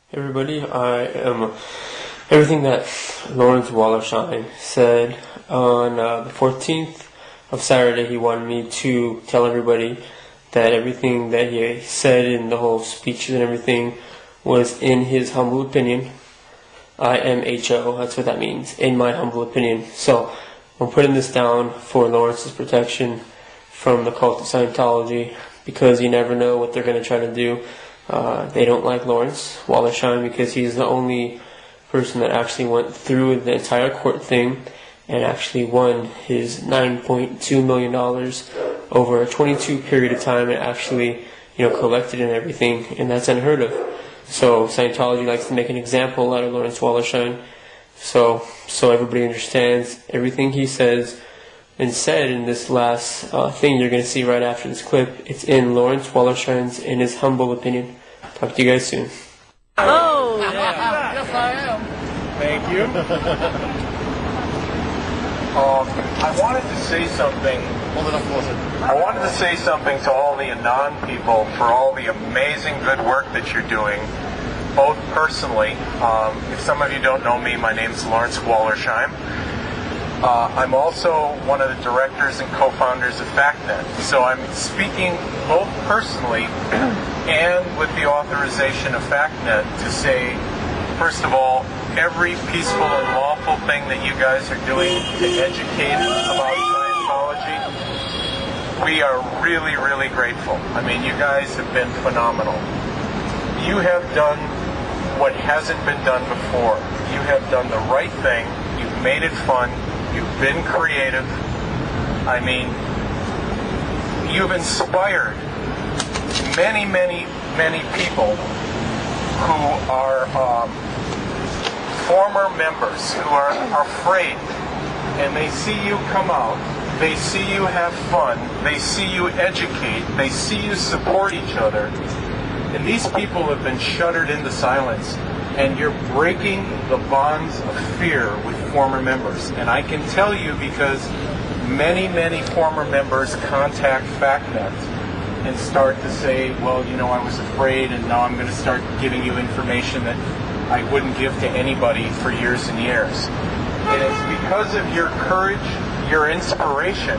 Hey everybody, I am everything that Lawrence Wollersheim said on the 14th of Saturday. He wanted me to tell everybody that everything that he said in the whole speech and everything was in his humble opinion. IMHO, that's what that means, in my humble opinion. So I'm putting this down for Lawrence's protection from the cult of Scientology, because you never know what they're going to try to do. They don't like Lawrence Wollersheim because he's the only person that actually went through the entire court thing and actually won his $9.2 million over a 22 period of time, and actually, collected and everything, and that's unheard of. So Scientology likes to make an example out of Lawrence Wollersheim. So everybody understands everything he says and said in this last thing you're going to see right after this clip. It's in Lawrence Wollersheim's, in his humble opinion. Talk to you guys soon. Oh! Yeah. Yes, I am. Thank you. I wanted to say something. Hold it up closer. I wanted to say something to all the Anon people for all the amazing good work that you're doing, both personally. If some of you don't know me, my name's Lawrence Wollersheim. I'm also one of the directors and co-founders of FactNet. So I'm speaking both personally and with the authorization of FactNet to say, first of all, every peaceful and lawful thing that you guys are doing to educate about Scientology, we are really, really grateful. I mean, you guys have been phenomenal. You have done what hasn't been done before. You have done the right thing. You've made it fun. You've been creative. I mean, you've inspired many, many, many people who are former members who are afraid, and they see you come out, they see you have fun, they see you educate, they see you support each other, and these people have been shuttered into silence. And you're breaking the bonds of fear with former members. And I can tell you, because many, many former members contact FactNet and start to say, well, I was afraid, and now I'm going to start giving you information that I wouldn't give to anybody for years and years. And it's because of your courage, your inspiration,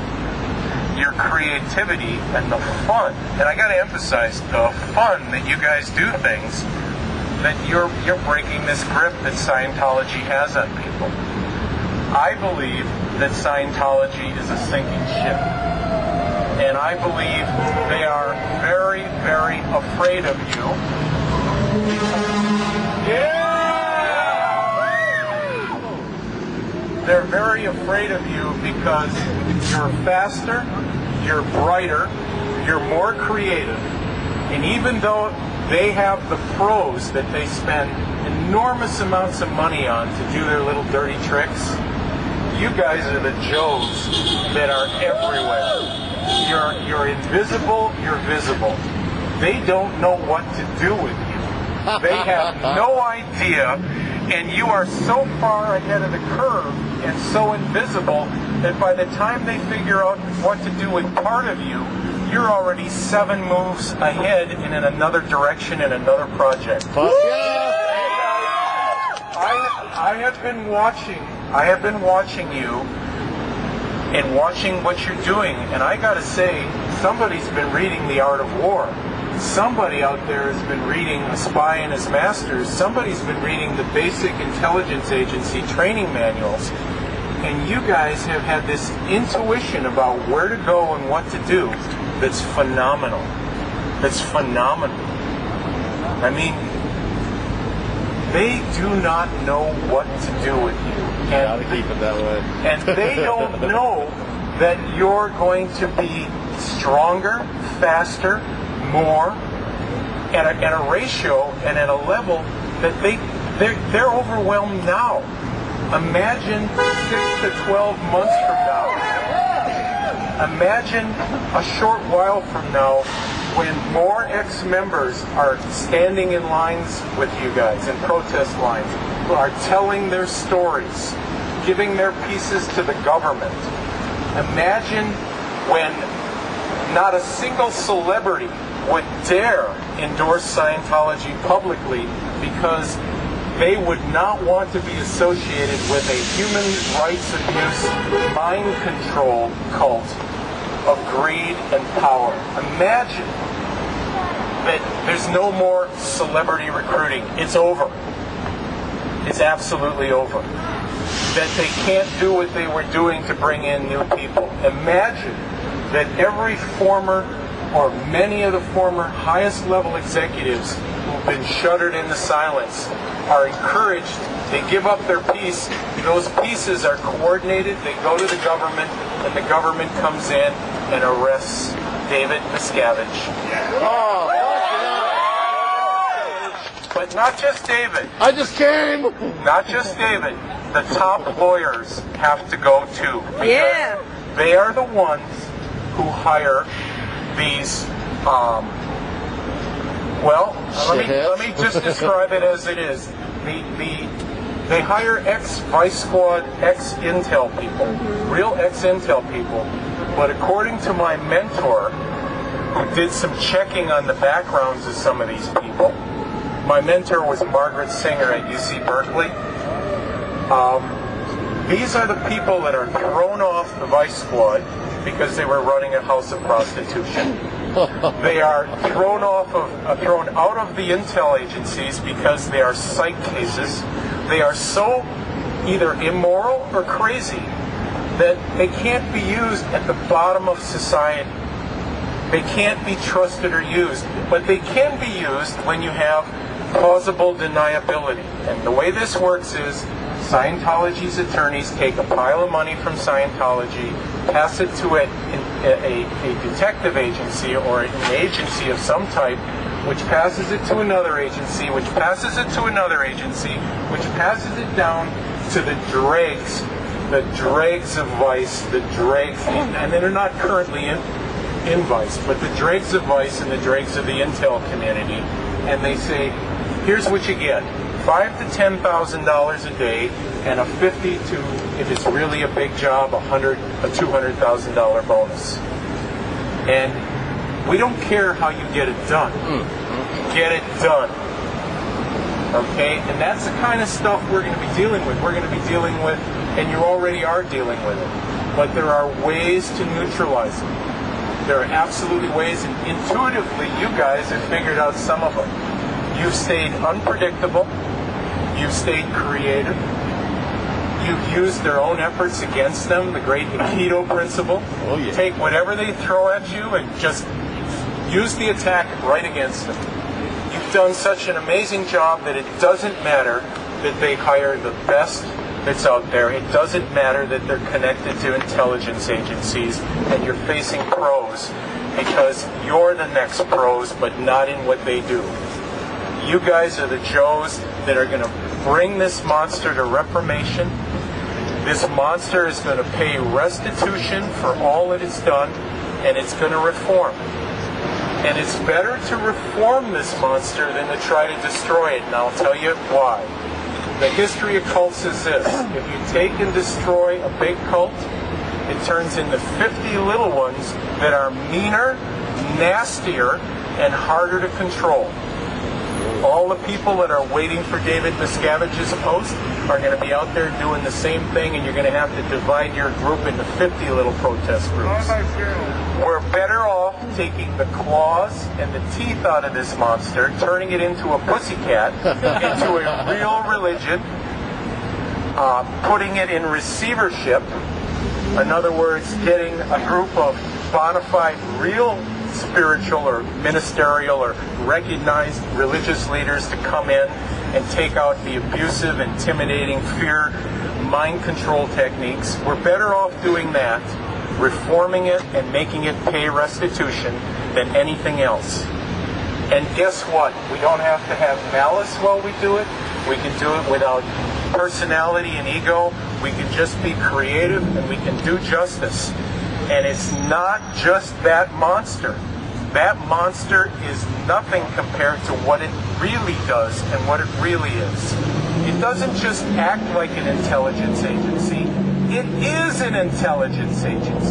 your creativity, and the fun. And I got to emphasize the fun that you guys do things, that you're breaking this grip that Scientology has on people. I believe that Scientology is a sinking ship. And I believe they are very, very afraid of you. Yeah! They're very afraid of you because you're faster, you're brighter, you're more creative, and even though they have the pros that they spend enormous amounts of money on to do their little dirty tricks, you guys are the Joes that are everywhere. You're invisible, you're visible. They don't know what to do with you. They have no idea, and you are so far ahead of the curve and so invisible that by the time they figure out what to do with part of you, you're already 7 moves ahead and in another direction in another project. I have been watching you and watching what you're doing, and I gotta say, somebody's been reading The Art of War. Somebody out there has been reading A Spy and His Masters. Somebody's been reading the Basic Intelligence Agency training manuals. And you guys have had this intuition about where to go and what to do that's phenomenal. That's phenomenal. I mean, they do not know what to do with you. Gotta keep it that way. And they don't know that you're going to be stronger, faster, more, at a ratio and at a level that they're overwhelmed now. Imagine 6 to 12 months from now. Imagine a short while from now when more ex-members are standing in lines with you guys, in protest lines, who are telling their stories, giving their pieces to the government. Imagine when not a single celebrity would dare endorse Scientology publicly because they would not want to be associated with a human rights abuse, mind control cult of greed and power. Imagine that there's no more celebrity recruiting. It's over. It's absolutely over. That they can't do what they were doing to bring in new people. Imagine that every former or many of the former highest level executives who've been shuttered into silence are encouraged. They give up their piece. Those pieces are coordinated. They go to the government, and the government comes in and arrests David Miscavige. But not just David. I just came. Not just David. The top lawyers have to go too. Yeah. They are the ones who hire these, let me just describe it as it is. They hire ex-Vice Squad, ex-Intel people, real ex-Intel people, but according to my mentor, who did some checking on the backgrounds of some of these people, my mentor was Margaret Singer at UC Berkeley. These are the people that are thrown off the Vice Squad because they were running a house of prostitution. They are thrown out of the intel agencies because they are psych cases. They are so either immoral or crazy that they can't be used at the bottom of society. They can't be trusted or used, but they can be used when you have plausible deniability. And the way this works is Scientology's attorneys take a pile of money from Scientology, pass it to a detective agency or an agency of some type, which passes it to another agency, which passes it to another agency, which passes it down to the dregs of Vice, the dregs, and they're not currently in Vice, but the dregs of Vice and the dregs of the intel community, and they say, here's what you get. $5,000 to $10,000 a day, and a $50,000 to, if it's really a big job, a $200,000 bonus. And we don't care how you get it done. Get it done. Okay? And that's the kind of stuff we're going to be dealing with. We're going to be dealing with, and you already are dealing with it. But there are ways to neutralize it. There are absolutely ways, and intuitively, you guys have figured out some of them. You've stayed unpredictable. You've stayed creative. You've used their own efforts against them, the great Aikido principle. Oh, yeah. Take whatever they throw at you and just use the attack right against them. You've done such an amazing job that it doesn't matter that they hire the best that's out there. It doesn't matter that they're connected to intelligence agencies and you're facing pros, because you're the next pros, but not in what they do. You guys are the Joes that are going to bring this monster to reformation. This monster is going to pay restitution for all that it's done, and it's going to reform. And it's better to reform this monster than to try to destroy it, and I'll tell you why. The history of cults is this. If you take and destroy a big cult, it turns into 50 little ones that are meaner, nastier, and harder to control. All the people that are waiting for David Miscavige's post are going to be out there doing the same thing, and you're going to have to divide your group into 50 little protest groups. We're better off taking the claws and the teeth out of this monster, turning it into a pussycat, into a real religion, putting it in receivership. In other words, getting a group of bona fide real spiritual or ministerial or recognized religious leaders to come in and take out the abusive, intimidating, fear, mind control techniques. We're better off doing that, reforming it and making it pay restitution, than anything else. And guess what? We don't have to have malice while we do it. We can do it without personality and ego. We can just be creative and we can do justice. And it's not just that monster. That monster is nothing compared to what it really does and what it really is. It doesn't just act like an intelligence agency. It is an intelligence agency.